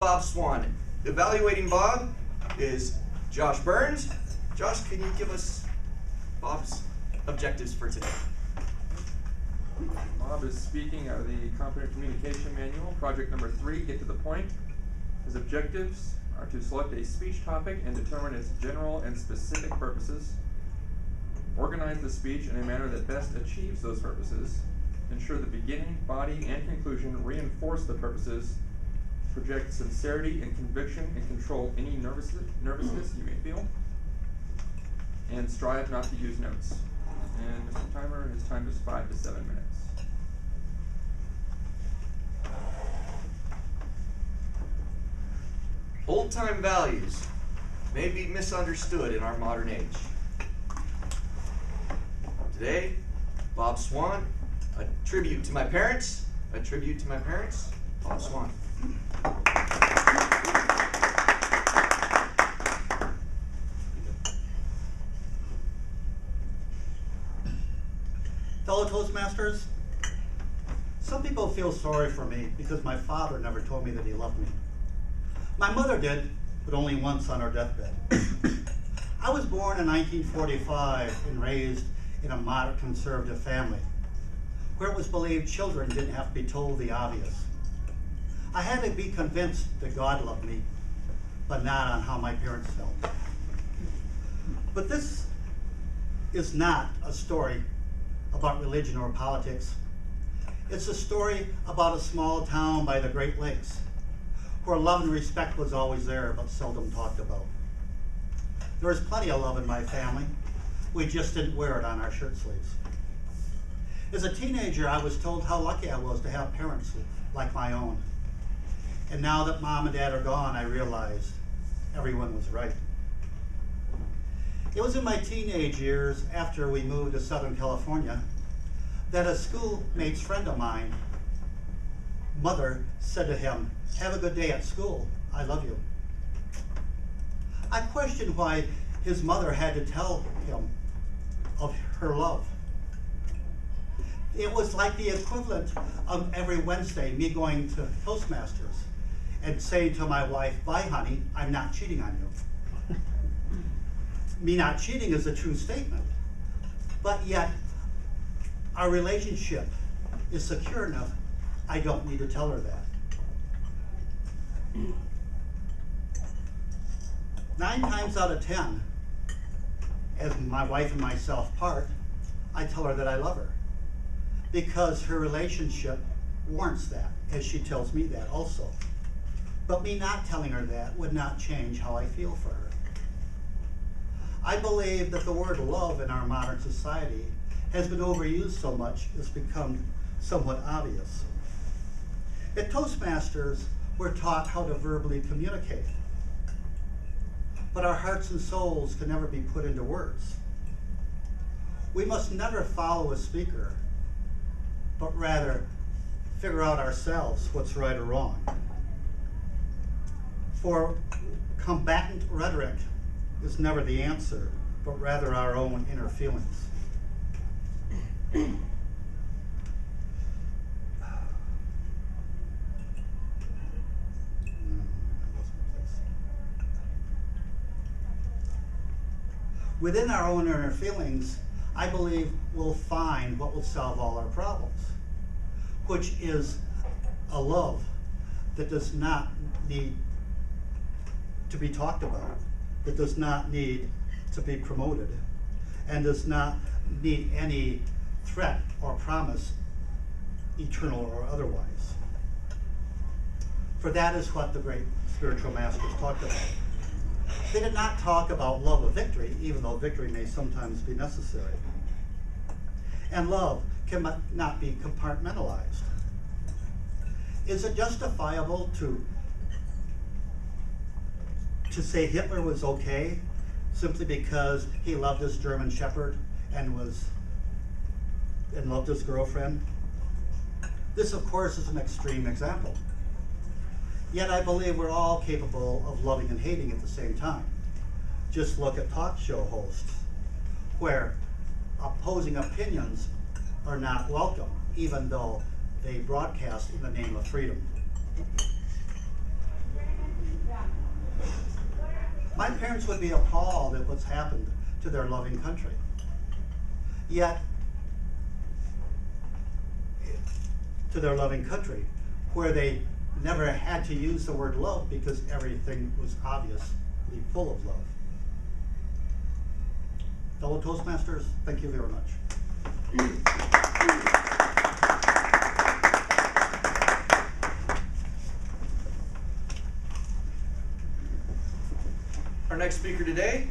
Bob Swan. Evaluating Bob is Josh Burns. Josh, can you give us Bob's objectives for today? Bob is speaking out of the Competent Communication Manual, project number 3, Get to the Point. His objectives are to select a speech topic and determine its general and specific purposes, organize the speech in a manner that best achieves those purposes, ensure the beginning, body, and conclusion reinforce the purposes, project sincerity and conviction and control any nervousness you may feel, and strive not to use notes. And Mr. Timer, his time is 5 to 7 minutes. Old-time values may be misunderstood in our modern age. Today, Bob Swan, a tribute to my parents, Bob Swan. Fellow Toastmasters, some people feel sorry for me because my father never told me that he loved me. My mother did, but only once on her deathbed. I was born in 1945 and raised in a moderate conservative family, where it was believed children didn't have to be told the obvious. I had to be convinced that God loved me, but not on how my parents felt. But this is not a story about religion or politics. It's a story about a small town by the Great Lakes, where love and respect was always there, but seldom talked about. There was plenty of love in my family. We just didn't wear it on our shirt sleeves. As a teenager, I was told how lucky I was to have parents like my own. And now that Mom and Dad are gone, I realized everyone was right. It was in my teenage years, after we moved to Southern California, that a schoolmate's friend of mine, mother, said to him, "Have a good day at school. I love you." I questioned why his mother had to tell him of her love. It was like the equivalent of every Wednesday me going to Toastmasters and saying to my wife, "Bye, honey, I'm not cheating on you." Me not cheating is a true statement, but yet our relationship is secure enough I don't need to tell her that. 9 times out of 10, as my wife and myself part, I tell her that I love her, because her relationship warrants that, as she tells me that also. But me not telling her that would not change how I feel for her. I believe that the word love in our modern society has been overused so much it's become somewhat obvious. At Toastmasters, we're taught how to verbally communicate, but our hearts and souls can never be put into words. We must never follow a speaker, but rather figure out ourselves what's right or wrong. For combatant rhetoric is never the answer, but rather our own inner feelings. Within our own inner feelings, I believe we'll find what will solve all our problems, which is a love that does not need to be talked about, that does not need to be promoted, and does not need any threat or promise, eternal or otherwise. For that is what the great spiritual masters talked about. They did not talk about love of victory, even though victory may sometimes be necessary. And love cannot be compartmentalized. Is it justifiable to say Hitler was okay simply because he loved his German Shepherd and loved his girlfriend? This, of course, is an extreme example. Yet I believe we're all capable of loving and hating at the same time. Just look at talk show hosts, where opposing opinions are not welcome, even though they broadcast in the name of freedom. parents would be appalled at what's happened to their loving country. Yet, to their loving country, where they never had to use the word love because everything was obviously full of love. Fellow Toastmasters, thank you very much. Our next speaker today